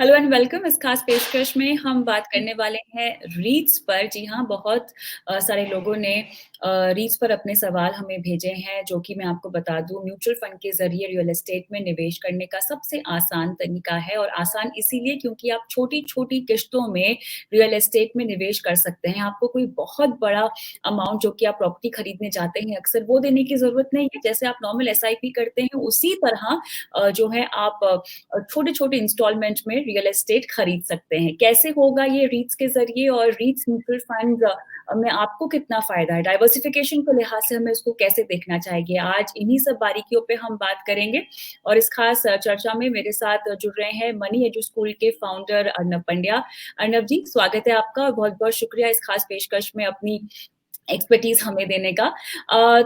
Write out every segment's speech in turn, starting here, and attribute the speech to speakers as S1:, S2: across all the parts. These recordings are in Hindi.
S1: Hello and welcome. इस खास पेशकश में हम बात करने वाले हैं रीट्स पर। जी हाँ, बहुत सारे लोगों ने रीट्स पर अपने सवाल हमें भेजे हैं, जो कि मैं आपको बता दूं, म्यूचुअल फंड के जरिए रियल एस्टेट में निवेश करने का सबसे आसान तरीका है। और आसान इसीलिए क्योंकि आप छोटी छोटी किश्तों में रियल एस्टेट में निवेश कर सकते हैं। आपको कोई बहुत बड़ा अमाउंट जो कि आप प्रॉपर्टी खरीदने जाते हैं अक्सर, वो देने की जरूरत नहीं है। जैसे आप नॉर्मल एसआईपी करते हैं, उसी तरह जो है आप छोटे छोटे इंस्टॉलमेंट में रियल एस्टेट खरीद सकते हैं। कैसे होगा ये रीट्स के जरिए, और रीट्स म्यूचुअल फंड में आपको कितना फायदा है, डाइवर्सिफिकेशन के लिहाज से हमें उसको कैसे देखना चाहिए, आज इन्हीं सब बारीकियों पे हम बात करेंगे। और इस खास चर्चा में मेरे साथ जुड़ रहे हैं मनी एजू स्कूल के फाउंडर अर्नब पंड्या। अर्नब जी, स्वागत है आपका और बहुत बहुत शुक्रिया इस खास पेशकश में अपनी एक्सपर्टीज हमें देने का।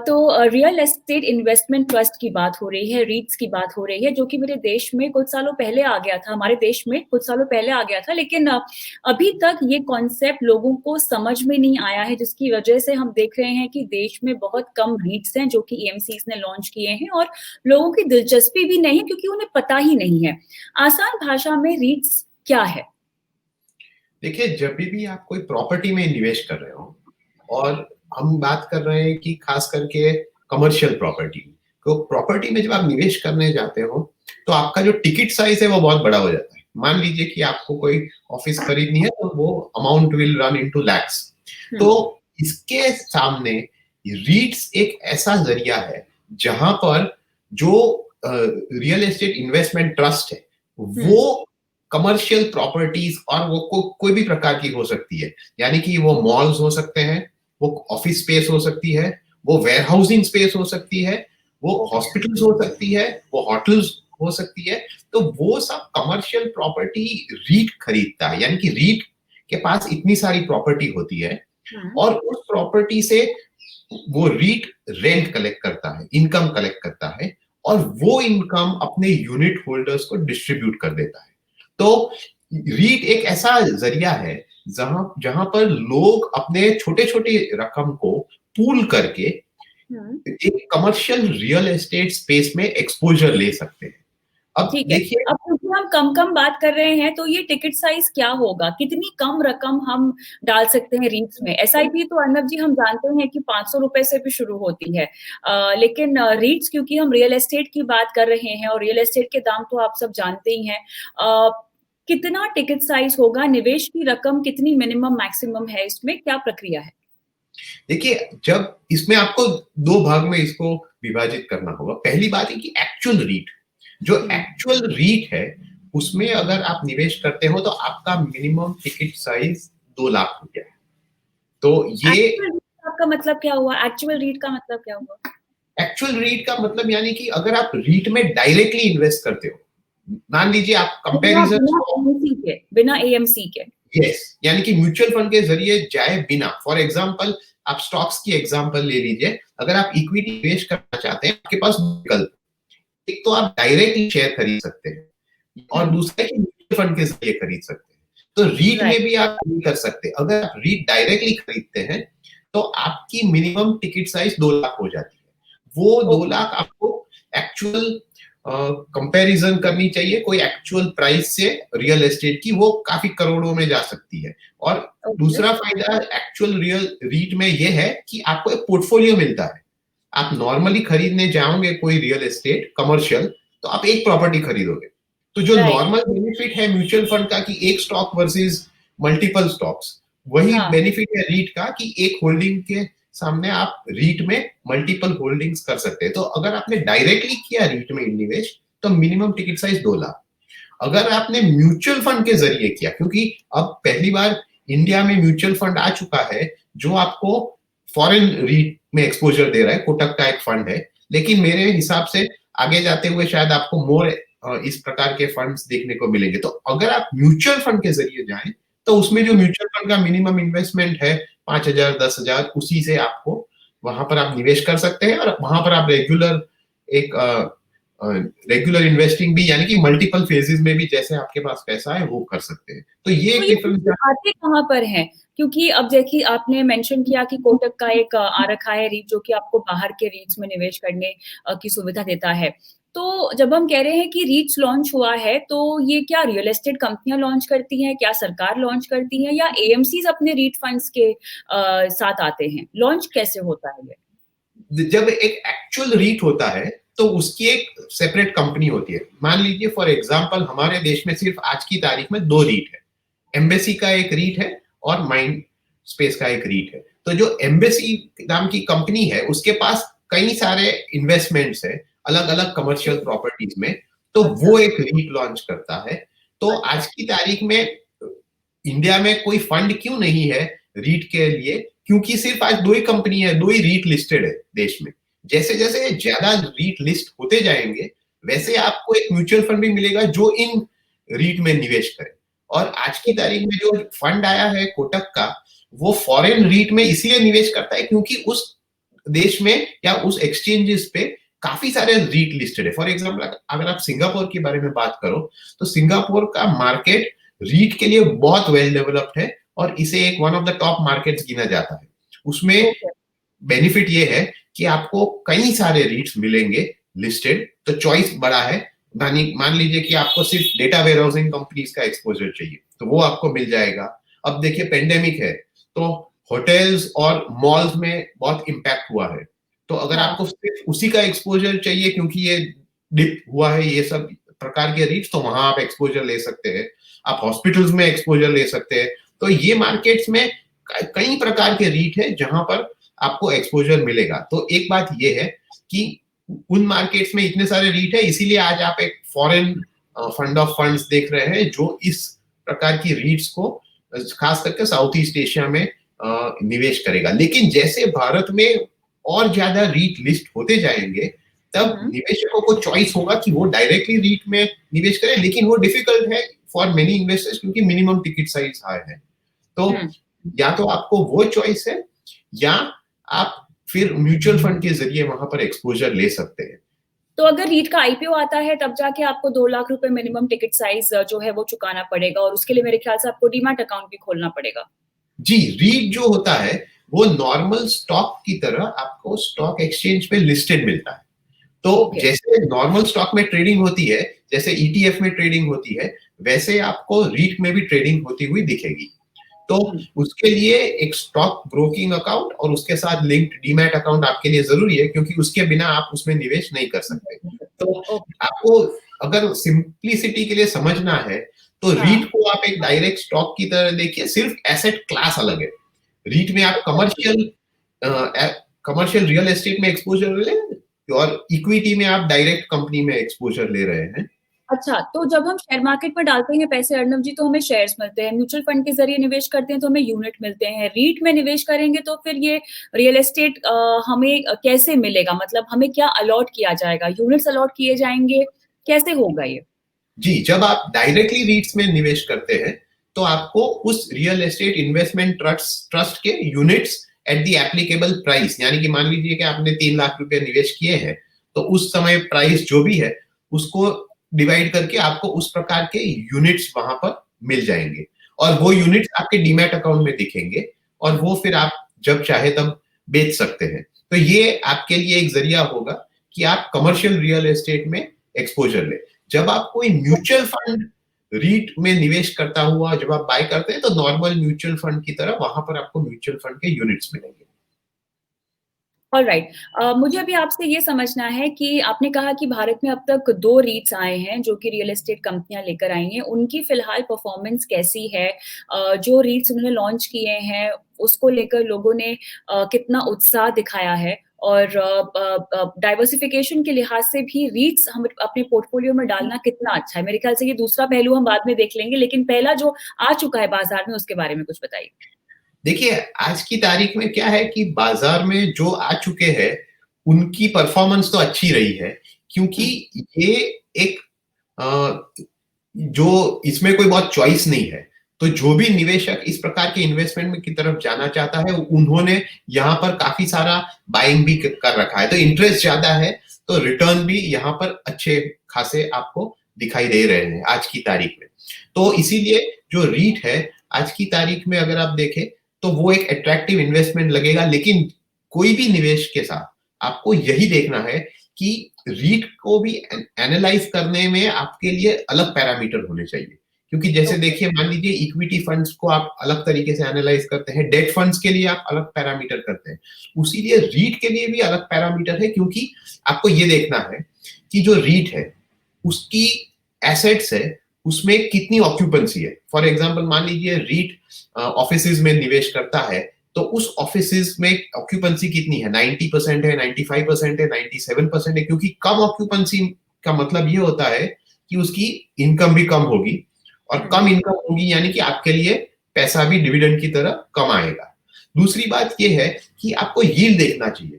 S1: तो रियल एस्टेट इन्वेस्टमेंट ट्रस्ट की बात हो रही है, रीट्स की बात हो रही है, जो कि मेरे देश में कुछ सालों पहले आ गया था, हमारे देश में कुछ सालों पहले आ गया था, लेकिन अभी तक ये कॉन्सेप्ट लोगों को समझ में नहीं आया है, जिसकी वजह से हम देख रहे हैं कि देश में बहुत कम रीट्स हैं जो कि एएमसीज ने लॉन्च किए हैं, और लोगों की दिलचस्पी भी नहीं है क्योंकि उन्हें पता ही नहीं है। आसान भाषा में रीट्स क्या है?
S2: देखिए, जब भी आप कोई प्रॉपर्टी में निवेश कर रहे हो, और हम बात कर रहे हैं कि खास करके कमर्शियल प्रॉपर्टी, तो प्रॉपर्टी में जब आप निवेश करने जाते हो तो आपका जो टिकट साइज है वो बहुत बड़ा हो जाता है। मान लीजिए कि आपको कोई ऑफिस खरीदनी है तो वो amount will run into lakhs. तो इसके सामने रीट्स एक ऐसा जरिया है जहां पर जो रियल एस्टेट इन्वेस्टमेंट ट्रस्ट है वो कमर्शियल प्रॉपर्टीज, और वो कोई भी प्रकार की हो सकती है, यानी कि वो मॉल्स हो सकते हैं, वो ऑफिस स्पेस हो सकती है, वो वेयरहाउसिंग स्पेस हो सकती है, वो हॉस्पिटल्स हो सकती है, वो होटल्स हो सकती है। तो वो सब कमर्शियल प्रॉपर्टी रीट खरीदता है, यानी कि रीट के पास इतनी सारी प्रॉपर्टी होती है और उस प्रॉपर्टी से वो रीट रेंट कलेक्ट करता है, इनकम कलेक्ट करता है, और वो इनकम अपने यूनिट होल्डर्स को डिस्ट्रीब्यूट कर देता है। तो रीट एक ऐसा जरिया है जहां पर लोग अपने छोटे छोटे रकम को पूल करके एक कमर्शियल रियल एस्टेट स्पेस में एक्सपोजर ले सकते हैं। अब
S1: ठीक है।
S2: देखिए,
S1: अब क्योंकि हम कम कम बात कर रहे हैं, तो ये टिकट साइज क्या होगा, कितनी कम रकम हम डाल सकते हैं रीट्स में? एसआईपी तो अर्नब जी हम जानते हैं कि 500 रुपए से भी शुरू होती है, लेकिन रीट्स, क्योंकि हम रियल एस्टेट की बात कर रहे हैं और रियल एस्टेट के दाम तो आप सब जानते ही हैं, कितना टिकट साइज होगा, निवेश की रकम कितनी मिनिमम मैक्सिमम है, इसमें क्या प्रक्रिया है?
S2: देखिए, जब इसमें आपको दो भाग में इसको विभाजित करना होगा। पहली बात है कि एक्चुअल रीट, जो एक्चुअल रीट है उसमें अगर आप निवेश करते हो तो आपका मिनिमम टिकट साइज 2 लाख हो गया है। तो ये
S1: आपका मतलब क्या हुआ? एक्चुअल रीट का मतलब क्या हुआ?
S2: एक्चुअल रीट का मतलब यानी कि अगर आप रीट में डायरेक्टली इन्वेस्ट करते हो, मान लीजिए आप कंपैरिजन
S1: बिना एएमसी के,
S2: यस, यानी कि म्यूचुअल फंड के जरिए जाए बिना, फॉर एग्जांपल आप स्टॉक्स की एग्जांपल ले लीजिए। अगर आप इक्विटी निवेश करना चाहते हैं, आपके पास विकल्प, एक तो आप डायरेक्टली शेयर खरीद सकते हैं और दूसरा कि म्यूचुअल फंड के जरिए खरीद सकते हैं। तो रीट में भी आप नहीं कर सकते। अगर आप रीट डायरेक्टली खरीदते हैं तो आपकी मिनिमम टिकट साइज 2 लाख हो जाती है। वो 2 लाख आपको एक्चुअल कंपैरिजन करनी चाहिए कोई एक्चुअल प्राइस से रियल एस्टेट की, वो काफी करोड़ों में जा सकती है। और दूसरा फायदा एक्चुअल रियल रीट में ये है कि आपको एक पोर्टफोलियो मिलता है। आप नॉर्मली खरीदने जाओगे कोई रियल एस्टेट कमर्शियल, तो आप एक प्रॉपर्टी खरीदोगे। तो जो नॉर्मल बेनिफिट है म्यूचुअल फंड का कि एक स्टॉक वर्सेस मल्टीपल स्टॉक्स, वही बेनिफिट है रीट का कि एक होल्डिंग के सामने आप रीट में मल्टीपल होल्डिंग्स कर सकते हैं। तो अगर आपने डायरेक्टली किया रीट में इन्वेस्ट तो मिनिमम टिकट साइज 2 लाख। अगर आपने म्यूचुअल फंड के जरिए किया, क्योंकि अब पहली बार इंडिया में म्यूचुअल फंड आ चुका है जो आपको फॉरेन रीट में एक्सपोजर दे रहा है, कोटक का एक फंड है, लेकिन मेरे हिसाब से आगे जाते हुए शायद आपको मोर इस प्रकार के फंड्स देखने को मिलेंगे। तो अगर आप म्यूचुअल फंड के जरिए जाएं तो उसमें जो म्यूचुअल फंड का मिनिमम इन्वेस्टमेंट है 5,000 10,000, उसी से आपको वहां पर आप निवेश कर सकते हैं, और वहां पर आप रेगुलर इन्वेस्टिंग भी, यानी कि मल्टीपल फेजेस में भी जैसे आपके पास पैसा है वो कर सकते हैं। तो ये
S1: आते कहाँ पर हैं? क्योंकि अब देखिए, आपने मेंशन किया कि कोटक का एक आ रखा है रीट, जो कि आपको बाहर के रीट्स में निवेश करने की सुविधा देता है। तो जब हम कह रहे हैं कि रीट्स लॉन्च हुआ है, तो ये क्या रियल एस्टेट कंपनियाँ लॉन्च करती हैं, क्या सरकार लॉन्च करती है या एएमसीज़ अपने रीट फंड्स के साथ आते हैं? लॉन्च कैसे होता है ये?
S2: जब एक एक्चुअल रीट होता है तो उसकी एक सेपरेट कंपनी होती है। मान लीजिए फॉर एग्जांपल हमारे देश में सिर्फ आज की तारीख में 2 रीट है। एम्बेसी का एक रीट है और माइंड स्पेस का एक रीट है। तो जो एम्बेसी नाम की कंपनी है उसके पास कई सारे इन्वेस्टमेंट्स है अलग-अलग कमर्शियल प्रॉपर्टीज में, तो
S1: अच्छा,
S2: वो एक रीट लॉन्च करता है। तो
S1: अच्छा।
S2: आज की तारीख में इंडिया में कोई फंड क्यों नहीं है रीट के लिए? क्योंकि सिर्फ आज 2 ही कंपनी है, 2 ही रीट लिस्टेड है देश में। जैसे-जैसे ज्यादा रीट लिस्ट होते जाएंगे, वैसे आपको एक म्यूचुअल फंड भी मिलेगा जो इन रीट में निवेश करे। और आज की तारीख में जो फंड आया है कोटक का, वो फॉरेन रीट में इसलिए निवेश करता है क्योंकि उस देश में या उस एक्सचेंजेस पे काफी सारे रीट लिस्टेड है। फॉर एग्जाम्पल अगर आप सिंगापुर के बारे में बात करो, तो सिंगापुर का मार्केट रीट के लिए बहुत वेल डेवलप्ड है और इसे एक one of the top markets गिना जाता है। उसमें
S1: ओके,
S2: बेनिफिट ये है कि आपको कई सारे रीट्स मिलेंगे लिस्टेड, तो चॉइस बड़ा है। मान लीजिए कि आपको सिर्फ डेटा वेयर हाउसिंग कंपनीज का एक्सपोजर चाहिए, तो वो आपको मिल जाएगा। अब देखिए पेंडेमिक है, तो होटल्स और मॉल्स में बहुत इम्पैक्ट हुआ है। तो अगर
S1: हाँ,
S2: आपको सिर्फ उसी का एक्सपोजर चाहिए क्योंकि ये डिप हुआ है ये सब प्रकार के रीट्स, तो वहां आप एक्सपोजर ले सकते हैं। आप हॉस्पिटल्स में एक्सपोजर ले सकते हैं। तो ये मार्केट्स में कई प्रकार के रीट है जहां पर आपको एक्सपोजर मिलेगा। तो एक बात ये है कि उन मार्केट्स में इतने सारे रीट है, इसीलिए आज आप एक फॉरेन फंड ऑफ फंड्स देख रहे हैं जो इस प्रकार की रीट्स को खास करके साउथ ईस्ट एशिया में निवेश करेगा। लेकिन जैसे भारत में और ज्यादा रीट लिस्ट होते जाएंगे, तब
S1: हुँ,
S2: निवेशकों को चॉइस होगा कि वो डायरेक्टली रीट में निवेश करें, लेकिन वो डिफिकल्ट है फॉर मेनी इन्वेस्टर्स क्योंकि मिनिमम टिकट साइज हाई है। तो
S1: हुँ।
S2: या तो आपको वो चॉइस है या आप फिर म्यूचुअल फंड के जरिए वहां पर एक्सपोजर ले सकते हैं।
S1: तो अगर रीट का आईपीओ आता है तब जाके आपको 2 लाख रुपए मिनिमम टिकट साइज़ जो है वो चुकाना पड़ेगा और उसके लिए मेरे ख्याल से आपको डीमैट अकाउंट भी खोलना पड़ेगा।
S2: जी, रीट जो होता है वो नॉर्मल स्टॉक की तरह आपको स्टॉक एक्सचेंज पे लिस्टेड मिलता है। तो
S1: ओके,
S2: जैसे नॉर्मल स्टॉक में ट्रेडिंग होती है, जैसे ईटीएफ में ट्रेडिंग होती है, वैसे आपको रीट में भी ट्रेडिंग होती हुई दिखेगी। तो
S1: हुँ,
S2: उसके लिए एक स्टॉक ब्रोकिंग अकाउंट और उसके साथ लिंक्ड डीमैट अकाउंट आपके लिए जरूरी है क्योंकि उसके बिना आप उसमें निवेश नहीं कर सकते। तो
S1: ओके,
S2: आपको अगर सिंप्लिसिटी के लिए समझना है, तो
S1: हाँ,
S2: रीट को आप एक डायरेक्ट स्टॉक की तरह देखिए, सिर्फ एसेट क्लास अलग है। रीट में आप
S1: अच्छा।
S2: कमर्शियल रियल एस्टेट में एक्सपोजर ले और इक्विटी में आप डायरेक्ट कंपनी में एक्सपोजर ले रहे हैं।
S1: अच्छा, तो जब हम शेयर मार्केट में डालते हैं पैसे अर्णव जी तो हमें शेयर्स मिलते हैं, म्यूचुअल फंड के ज़रिए निवेश करते हैं तो हमें यूनिट मिलते हैं, रीट में निवेश करेंगे तो फिर ये रियल एस्टेट हमें कैसे मिलेगा? मतलब हमें क्या अलॉट किया जाएगा? यूनिट्स अलॉट किए जाएँगे? कैसे होगा ये?
S2: जी, जब आप डायरेक्टली रीट्स में निवेश करते हैं, तो आपको उस real estate investment trust trust के units at the applicable price, यानी कि मान लीजिए कि आपने 3 लाख रुपए निवेश किए हैं, तो उस समय प्राइस जो भी है, उसको डिवाइड करके आपको उस प्रकार के यूनिट्स वहां पर मिल जाएंगे और वो यूनिट्स आपके डीमैट अकाउंट में दिखेंगे और वो फिर आप जब चाहे तब बेच सकते हैं। तो ये आपके लिए एक जरिया होगा कि आप कमर्शियल रियल एस्टेट में एक्सपोजर ले। जब आप कोई म्यूचुअल फंड रीट में निवेश करता हुआ जब आप बाय करते हैं, तो नॉर्मल म्यूचुअल फंड की तरह वहां पर आपको म्यूचुअल फंड के यूनिट्स मिलेंगे।
S1: ऑलराइट। मुझे अभी आपसे ये समझना है कि आपने कहा कि भारत में अब तक 2 रीट्स आए हैं, जो कि रियल एस्टेट कंपनियाँ लेकर आई हैं। उनकी फ़िलहाल परफ़ॉर्मेंस कैसी है? जो रीट्स उन्होंने लॉन्च किए हैं, उसको लेकर लोगों ने कितना उत्साह दिखाया है? और डाइवर्सिफ़िकेशन के लिहाज़ से भी रीट्स हम अपने पोर्टफ़ोलियो में डालना कितना अच्छा है? मेरे ख़्याल से ये दूसरा पहलू हम बाद में देख लेंगे, लेकिन पहला जो आ चुका है बाज़ार में, उसके बारे में कुछ बताइए।
S2: देखिए, आज की तारीख में क्या है कि बाजार में जो आ चुके हैं, उनकी परफॉर्मेंस तो अच्छी रही है क्योंकि
S1: हुँ,
S2: ये एक जो इसमें कोई बहुत चॉइस नहीं है। तो जो भी निवेशक इस प्रकार के इन्वेस्टमेंट में की तरफ जाना चाहता है, उन्होंने यहाँ पर काफी सारा बाइंग भी कर रखा है। तो इंटरेस्ट ज्यादा है, तो रिटर्न भी यहाँ पर अच्छे खासे आपको दिखाई दे रहे हैं आज की तारीख में। तो इसीलिए जो रीट है आज की तारीख में अगर आप देखें, तो वो एक अट्रैक्टिव इन्वेस्टमेंट लगेगा। लेकिन कोई भी निवेश के साथ आपको यही देखना है कि रीट को भी एनालाइज करने में आपके लिए अलग पैरामीटर होने चाहिए, क्योंकि जैसे देखिए मान लीजिए इक्विटी फंड्स को आप अलग तरीके से एनालाइज करते हैं, डेट फंड्स के लिए आप अलग पैरामीटर करते हैं, उसी लिए रीट के लिए भी अलग पैरामीटर है, क्योंकि आपको ये देखना है कि जो रीट है उसकी एसेट्स है उसमें कितनी ऑक्यूपेंसी है। फॉर एग्जांपल मान लीजिए रीट ऑफिसेज में निवेश करता है, तो उस ऑफिसेज में ऑक्यूपेंसी कितनी है, 90% है, 95% है, 97% है, क्योंकि कम ऑक्यूपेंसी का मतलब ये होता है कि उसकी इनकम भी कम होगी, और कम इनकम होगी यानी कि आपके लिए पैसा भी डिविडेंड की तरह कम आएगा। दूसरी बात ये है कि आपको यील्ड देखना चाहिए,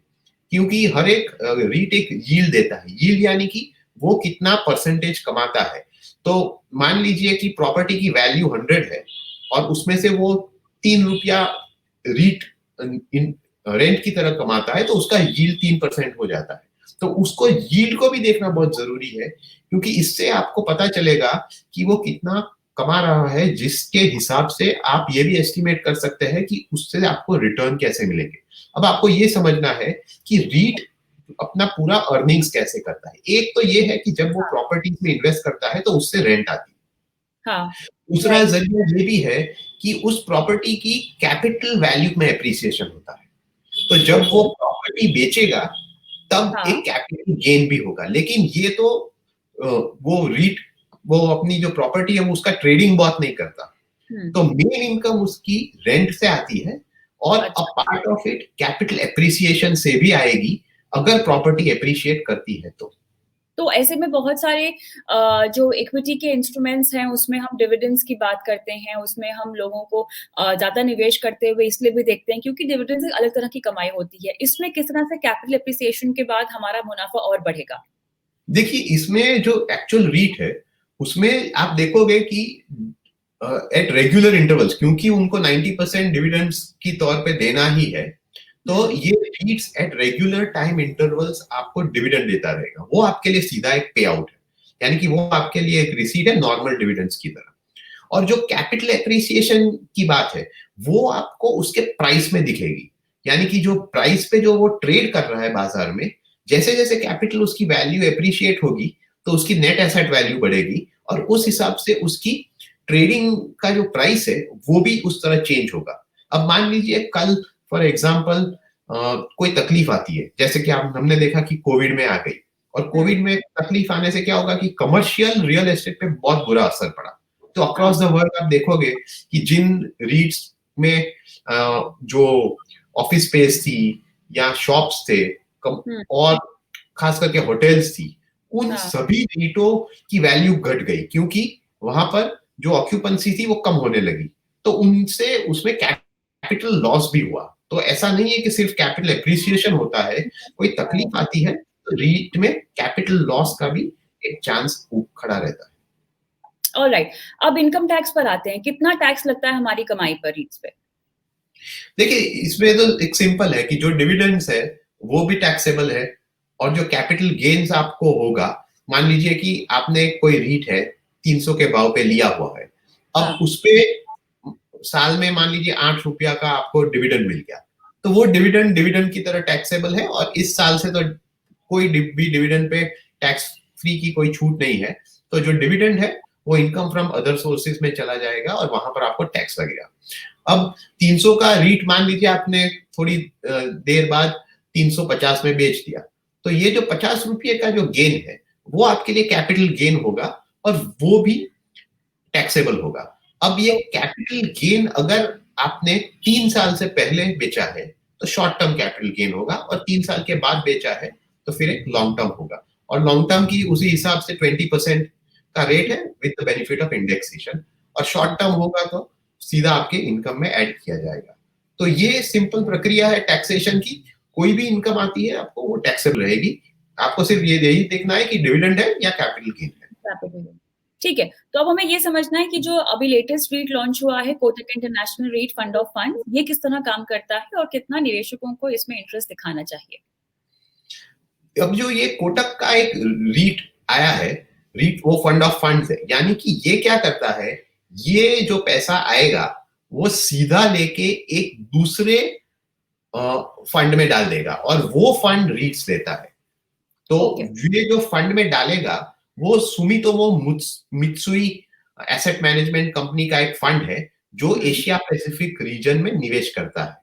S2: क्योंकि हर एक रीट एक यील्ड देता है। यील्ड यानी कि वो कितना परसेंटेज कमाता है। तो मान लीजिए कि प्रॉपर्टी की वैल्यू 100 है और उसमें से वो 3 रुपया रीट रेंट की तरह कमाता है, तो उसका यील्ड 3% हो जाता है। तो उसको यील्ड को भी देखना बहुत जरूरी है, क्योंकि इससे आपको पता चलेगा कि वो कितना कमा रहा है, जिसके हिसाब से आप ये भी एस्टिमेट कर सकते हैं कि उससे आपको रिटर्न कैसे मिलेंगे। अब आपको ये समझना है कि रीट अपना पूरा अर्निंग्स कैसे करता है। एक तो ये है कि जब वो प्रॉपर्टीज में इन्वेस्ट करता है तो उससे रेंट आती है।
S1: हाँ,
S2: दूसरा जरिया ये भी है कि उस प्रॉपर्टी की कैपिटल वैल्यू में एप्रिसिएशन होता है। तो जब वो प्रॉपर्टी बेचेगा तब
S1: हाँ,
S2: एक कैपिटल गेन भी होगा। लेकिन ये तो वो रीट वो अपनी जो प्रॉपर्टी है वो उसका ट्रेडिंग बहुत नहीं करता, तो मेन इनकम उसकी रेंट से आती है, और अ
S1: अच्छा।
S2: Part of it capital appreciation से भी आएगी, अगर प्रॉपर्टी एप्रिशिएट करती है तो।
S1: तो ऐसे में बहुत सारे जो इक्विटी के इंस्ट्रूमेंट्स हैं, उसमें हम डिविडेंड्स की बात करते हैं, उसमें हम लोगों को ज़्यादा निवेश करते हुए इसलिए भी देखते हैं क्योंकि डिविडेंड्स एक अलग तरह की कमाई होती है। इसमें किस तरह से कैपिटल एप्रिसिएशन के बाद हमारा मुनाफा और बढ़ेगा?
S2: देखिए इसमें जो एक्चुअल रीट है उसमें आप देखोगे कि एट रेगुलर इंटरवल्स, क्योंकि उनको 90% डिविडेंड्स की तौर पे देना ही है, तो ये रीट्स एट रेगुलर टाइम इंटरवल्स आपको डिविडेंड देता रहेगा। वो आपके लिए सीधा एक पे आउट है, यानी कि वो आपके लिए एक रिसीट है नॉर्मल डिविडेंड्स की तरह। और जो कैपिटल एप्रिसिएशन की बात है वो आपको उसके प्राइस में दिखेगी, यानी कि जो प्राइस पे जो वो ट्रेड कर रहा है बाजार में, जैसे जैसे कैपिटल उसकी वैल्यू एप्रिशिएट होगी तो उसकी नेट एसेट वैल्यू बढ़ेगी, और उस हिसाब से उसकी ट्रेडिंग का जो प्राइस है वो भी उस तरह चेंज होगा। अब मान लीजिए कल फॉर एग्जाम्पल कोई तकलीफ आती है, जैसे कि हमने देखा कि कोविड में आ गई, और कोविड में तकलीफ आने से क्या होगा कि कमर्शियल रियल एस्टेट पे बहुत बुरा असर पड़ा। तो अक्रॉस द वर्ल्ड आप देखोगे कि जिन रीट्स में जो ऑफिस स्पेस थी या शॉप्स थे और खास करके होटल्स थी, उन सभी रीटों की वैल्यू घट गई, क्योंकि वहां पर जो ऑक्यूपेंसी थी वो कम होने लगी, तो उनसे उसमें कैपिटल लॉस भी हुआ। तो ऐसा नहीं है कि सिर्फ कैपिटल एप्रिसिएशन होता है, कोई तकलीफ आती है तो रीट में कैपिटल लॉस का भी एक चांस खड़ा रहता है।
S1: ऑलराइट, अब इनकम टैक्स पर आते हैं। कितना टैक्स लगता है हमारी कमाई पर रीट्स पे?
S2: देखिए इसमें तो एक सिंपल है कि जो डिविडेंड्स है वो भी टैक्सेबल है, और जो कैपिटल गेन्स आपको होगा, मान लीजिए कि आपने कोई रीट है 300 के भाव पे लिया हुआ है, अब उस पे साल में मान लीजिए 8 रुपया का आपको डिविडेंड मिल गया, तो वो डिविडेंड डिविडेंड की तरह टैक्सेबल है, और इस साल से तो कोई भी डिविडेंड पे टैक्स फ्री की कोई छूट नहीं है। तो जो डिविडेंड है वो इनकम फ्रॉम अदर सोर्सेज में चला जाएगा और वहां पर आपको टैक्स लगेगा। अब 300 का रीट मान लीजिए आपने थोड़ी देर बाद 350 में बेच दिया, तो ये जो 50 रुपये का जो गेन है वो आपके लिए कैपिटल गेन होगा, और वो भी टैक्सेबल होगा। अब ये कैपिटल गेन अगर आपने 3 साल से पहले बेचा है तो शॉर्ट टर्म कैपिटल गेन होगा, और 3 साल के बाद बेचा है तो फिर एक लॉन्ग टर्म होगा, और लॉन्ग टर्म की उसी हिसाब से 20% का रेट है with the benefit of indexation, और शॉर्ट टर्म होगा तो सीधा आपके इनकम में ऐड किया जाएगा। तो ये सिंपल प्रक्रिया है टैक्सेशन की। कोई भी इनकम आती है आपको वो टैक्सेबल रहेगी, आपको सिर्फ ये यही देखना है कि डिविडेंड है या कैपिटल गेन है।
S1: ठीक है, तो अब हमें ये समझना है कि जो अभी लेटेस्ट रीट लॉन्च हुआ है, Kotak international REIT fund of fund, ये किस तरह काम करता है और कितना निवेशकों को इसमें इंटरेस्ट दिखाना चाहिए?
S2: अब जो ये कोटक का एक रीट आया है, रीट वो फंड ऑफ फंड्स है, यानी कि ये क्या करता है, ये जो पैसा आएगा वो सीधा लेके एक दूसरे फंड में डाल देगा, और वो फंड रीट्स देता है। तो
S1: ओके।
S2: ये जो फंड में डालेगा वो Sumitomo Mitsui asset management company का एक फंड है जो एशिया पैसिफिक रीजन में निवेश करता है।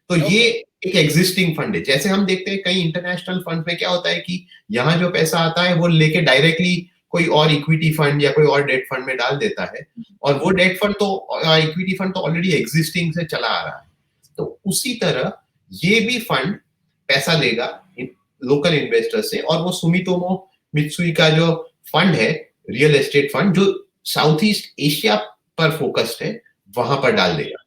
S2: तो ये
S1: ओके।
S2: एक एग्जिस्टिंग फंड है। जैसे हम देखते हैं कई इंटरनेशनल फंड में क्या होता है कि यहाँ जो पैसा आता है वो लेके डायरेक्टली कोई और इक्विटी फंड या कोई और डेट फंड में डाल देता है, और वो डेट फंड तो इक्विटी फंड तो ऑलरेडी एग्जिस्टिंग से चला आ रहा है। तो उसी तरह ये भी फंड पैसा लेगा लोकल इन्वेस्टर से, और वो सुमितोमो मित्सुई का जो फंड है, रियल एस्टेट फंड, जो साउथ ईस्ट एशिया पर फोकस्ड है, वहां पर डाल देगा।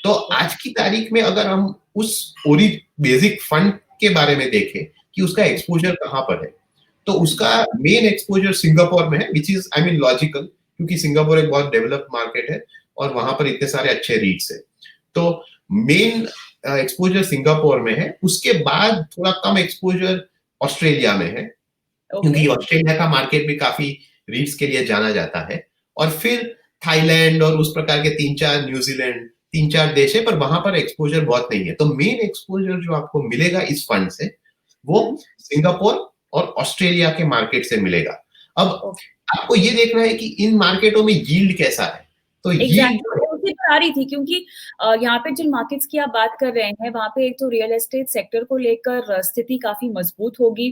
S2: तो आज की तारीख में अगर हम उस बेसिक फंड के बारे में देखें कि उसका एक्सपोजर कहां पर है, तो उसका मेन एक्सपोजर सिंगापुर में है, which is I mean logical, क्योंकि सिंगापुर एक बहुत डेवलप्ड मार्केट है और वहां पर इतने सारे अच्छे रीट्स है। तो मेन एक्सपोजर सिंगापुर में है। उसके बाद थोड़ा कम एक्सपोजर ऑस्ट्रेलिया में है, क्योंकि ऑस्ट्रेलिया का मार्केट भी काफी रीट्स के लिए जाना जाता है। और फिर थाईलैंड और उस प्रकार के 3-4, न्यूजीलैंड, 3-4 देश है, पर वहां पर एक्सपोजर बहुत नहीं है। तो मेन एक्सपोजर जो आपको मिलेगा इस फंड से वो सिंगापुर और ऑस्ट्रेलिया के मार्केट से मिलेगा। अब आपको ये देखना है कि इन मार्केटों में यील्ड कैसा है। तो
S1: एग्जैक्टली उसी पर आ रही थी, क्योंकि यहाँ पे जिन मार्केट्स की आप बात कर रहे हैं वहां पे एक तो रियल एस्टेट सेक्टर को लेकर स्थिति काफी मजबूत होगी,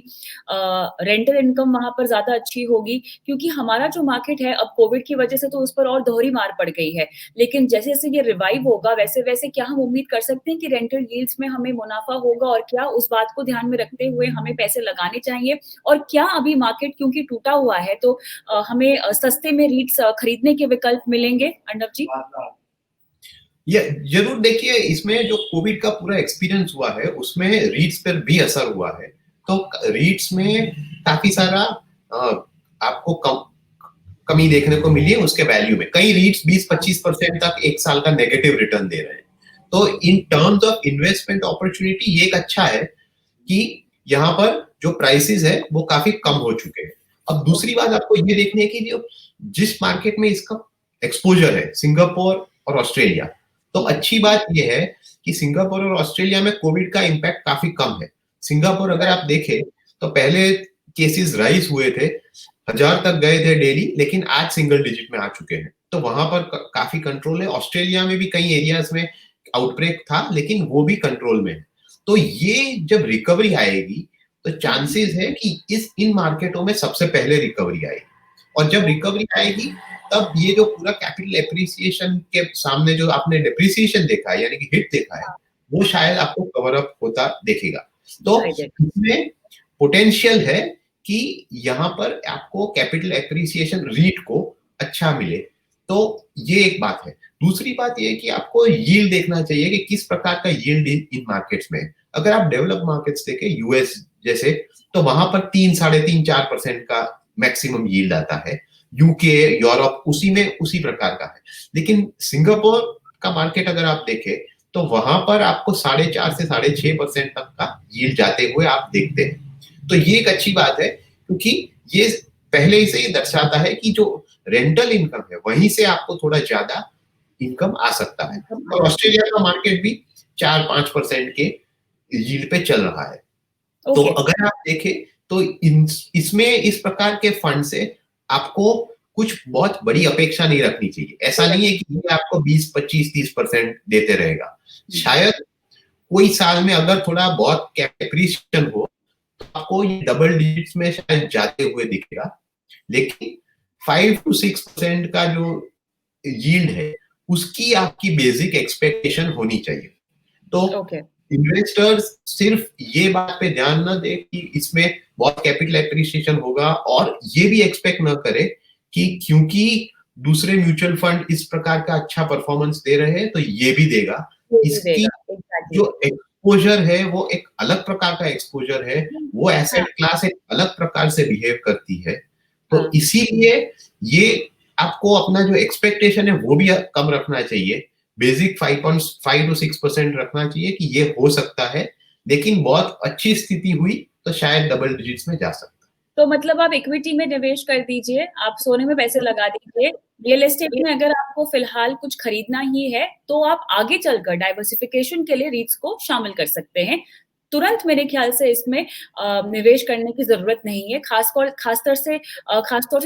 S1: रेंटल इनकम वहां पर ज्यादा अच्छी होगी, क्योंकि हमारा जो मार्केट है अब कोविड की वजह से तो उस पर और दोहरी मार पड़ गई है, लेकिन जैसे जैसे ये रिवाइव होगा वैसे वैसे क्या हम उम्मीद कर सकते हैं कि रेंटल यील्ड्स में हमें मुनाफा होगा, और क्या उस बात को ध्यान में रखते हुए हमें पैसे लगाने चाहिए, और क्या अभी मार्केट क्योंकि टूटा हुआ है तो हमें सस्ते में रीट्स खरीदने के विकल्प मिलेंगे? अर्णव जी।
S2: ये जरूर देखिए, इसमें जो कोविड का पूरा एक्सपीरियंस हुआ है उसमें रीट्स पर भी असर हुआ है। तो रीट्स में काफी सारा आपको कमी देखने को मिली है उसके वैल्यू में। कई रीट्स 20-25% तक एक साल का नेगेटिव रिटर्न दे रहे हैं। तो in terms of investment opportunity ये एक अच्छा है कि यहाँ पर जो प्राइसेस है वो काफी कम हो चुके हैं। अब दूसरी बात आपको ये देखनी है कि जो जिस मार्केट में इसका एक्सपोजर है, सिंगापुर और ऑस्ट्रेलिया, तो अच्छी बात यह है कि सिंगापुर और ऑस्ट्रेलिया में कोविड का इम्पैक्ट काफी कम है। सिंगापुर अगर आप देखें तो पहले केसेस राइज हुए थे, 1000 तक गए थे डेली, लेकिन आज सिंगल डिजिट में आ चुके हैं। तो वहां पर काफी कंट्रोल है। ऑस्ट्रेलिया में भी कई एरियाज में आउटब्रेक था, लेकिन वो भी कंट्रोल में है। तो ये जब रिकवरी आएगी तो चांसेस है कि इन मार्केटों में सबसे पहले रिकवरी आएगी, और जब रिकवरी आएगी तब ये जो पूरा कैपिटल एप्रिसिएशन के सामने जो आपने डेप्रिसिएशन देखा है, यानी कि हिट देखा है, वो शायद आपको कवर अप होता देखेगा। तो इसमें पोटेंशियल है कि यहाँ पर आपको कैपिटल एप्रिसिएशन रीट को अच्छा मिले। तो ये एक बात है। दूसरी बात ये है कि आपको यील्ड देखना चाहिए कि किस प्रकार का यील्ड इन मार्केट्स में। अगर आप डेवलप मार्केट्स देखें, यूएस जैसे, तो वहां पर 3-3.5-4% का मैक्सिमम यील्ड आता है। यूके, यूरोप उसी प्रकार का है। लेकिन सिंगापुर का मार्केट अगर आप देखें तो वहां पर आपको 4.5 से 6.5% तक का यील्ड जाते हुए आप देखते हैं। तो ये एक अच्छी बात है, क्योंकि ये पहले ही से ही दर्शाता है कि जो रेंटल इनकम है वहीं से आपको थोड़ा ज्यादा इनकम आ सकता है। और ऑस्ट्रेलिया का मार्केट भी 4-5% के यील्ड पे चल रहा है। तो अगर आप देखें तो इसमें इस प्रकार के फंड से आपको कुछ बहुत बड़ी अपेक्षा नहीं रखनी चाहिए। ऐसा नहीं है कि ये आपको 20, 25, 30% देते रहेगा। शायद कोई साल में अगर थोड़ा बहुत एप्रिसिएशन हो तो आपको ये डबल डिजिट्स में शायद जाते हुए दिखेगा, लेकिन 5-6% का जो यील्ड है उसकी आपकी बेसिक एक्सपेक्टेशन होनी चाहिए। तो इन्वेस्टर्स सिर्फ ये बात पे ध्यान ना दे कि इसमें बहुत कैपिटल एप्रिसिएशन होगा, और ये भी एक्सपेक्ट ना करे कि क्योंकि दूसरे म्यूचुअल फंड इस प्रकार का अच्छा परफॉर्मेंस दे रहे हैं तो ये भी देगा। इसकी जो एक्सपोजर है वो एक अलग प्रकार का एक्सपोजर है, वो एसेट क्लास एक अलग प्रकार से बिहेव करती है। तो इसीलिए ये आपको अपना जो एक्सपेक्टेशन है वो भी कम रखना चाहिए। बेसिक 5.5 to 6% रखना चाहिए कि ये हो सकता है, लेकिन बहुत अच्छी स्थिति हुई तो शायद डबल डिजिट्स में जा सकता है।
S1: तो मतलब आप इक्विटी में निवेश कर दीजिए, आप सोने में पैसे लगा दीजिए, रियल एस्टेट में अगर आपको फिलहाल कुछ खरीदना ही है तो आप आगे चलकर डाइवर्सिफिकेशन के लिए रीट्स को शामिल कर सकते हैं। तुरंत मेरे ख्याल से इसमें निवेश करने की ज़रूरत नहीं है, ख़ास तौर से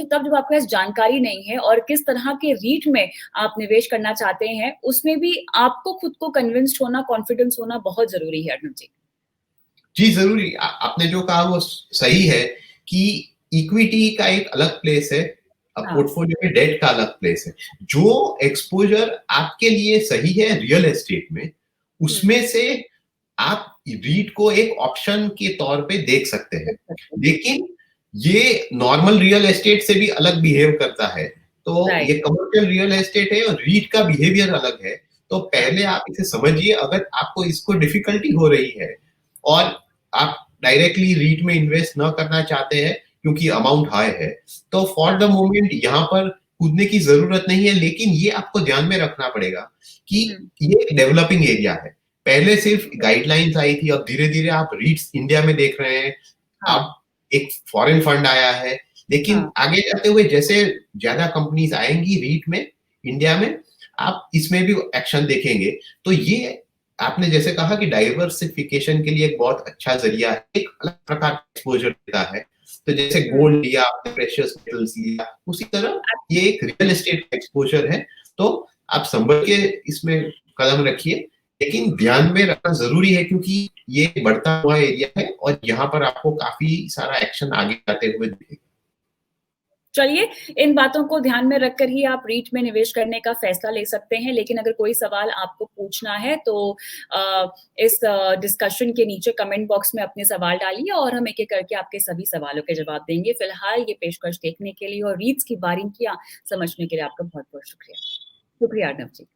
S1: तब जब आपके पास जानकारी नहीं है और किस तरह के रीट में आप निवेश करना चाहते हैं, उसमें भी आपको खुद को कन्विंस्ड होना, कॉन्फिडेंस होना बहुत ज़रूरी है अर्णव जी।
S2: जी, ज़रूरी। आपने जो कहा वो सही है कि इक्विटी का एक अलग प्लेस है,
S1: हाँ,
S2: पोर्टफोलियो में डेट का अलग प्लेस है। जो एक्सपोज़र आपके लिए सही है रियल एस्टेट में,
S1: हुँ,
S2: उसमें से आप रीट को एक ऑप्शन के तौर पे देख सकते हैं।
S1: देख सकते हैं।
S2: लेकिन ये नॉर्मल रियल एस्टेट से भी अलग बिहेव करता है। तो
S1: राइट,
S2: ये कमर्शियल रियल एस्टेट है और रीट का बिहेवियर अलग है। तो
S1: हाँ,
S2: पहले आप इसे समझिए, अगर आपको इसको डिफ़िकल्टी हो रही है और आप डायरेक्टली रीट में इन्वेस्ट ना करना चाहते हैं क्योंकि अमाउंट हाई है, तो फॉर द
S1: हाँ,
S2: मोमेंट यहाँ पर कूदने की ज़रूरत नहीं है। लेकिन ये आपको ध्यान में रखना पड़ेगा कि
S1: हुँ,
S2: ये एक डेवलपिंग एरिया है। पहले सिर्फ गाइडलाइंस आई थी, अब धीरे-धीरे आप रीट्स इंडिया में देख रहे हैं।
S1: हाँ,
S2: अब एक फॉरेन फंड आया है, लेकिन
S1: हाँ,
S2: आगे जाते हुए जैसे ज़्यादा कंपनीज़ आएँगी रीट में, इंडिया में, आप इसमें भी एक्शन देखेंगे। तो ये आपने जैसे कहा कि डाइवर्सिफिकेशन के लिए एक बहुत अच्छा ज़रिया है, एक अलग प्रकार का एक्सपोज़र देता है। तो जैसे
S1: हुँ,
S2: गोल्ड लिया आपने, प्रेशियस मेटल्स लिया, उसी तरह ये एक रियल एस्टेट का एक्सपोज़र है। तो आप संभल के इसमें कदम रखिए, लेकिन ध्यान में रखना ज़रूरी है क्योंकि ये बढ़ता हुआ एरिया है और यहाँ पर आपको काफ़ी सारा एक्शन आगे जाते हुए दिखेगा।
S1: चलिए, इन बातों को ध्यान में रखकर ही आप रीट में निवेश करने का फैसला ले सकते हैं, लेकिन अगर कोई सवाल आपको पूछना है तो इस डिस्कशन के नीचे कमेंट बॉक्स में अपने सवाल डालिए और हम एक-एक करके आपके सभी सवालों के जवाब देंगे। फिलहाल ये पेशकश देखने के लिए और रीट्स की बारीकियाँ समझने के लिए आपका बहुत-बहुत शुक्रिया। शुक्रिया अर्नब जी।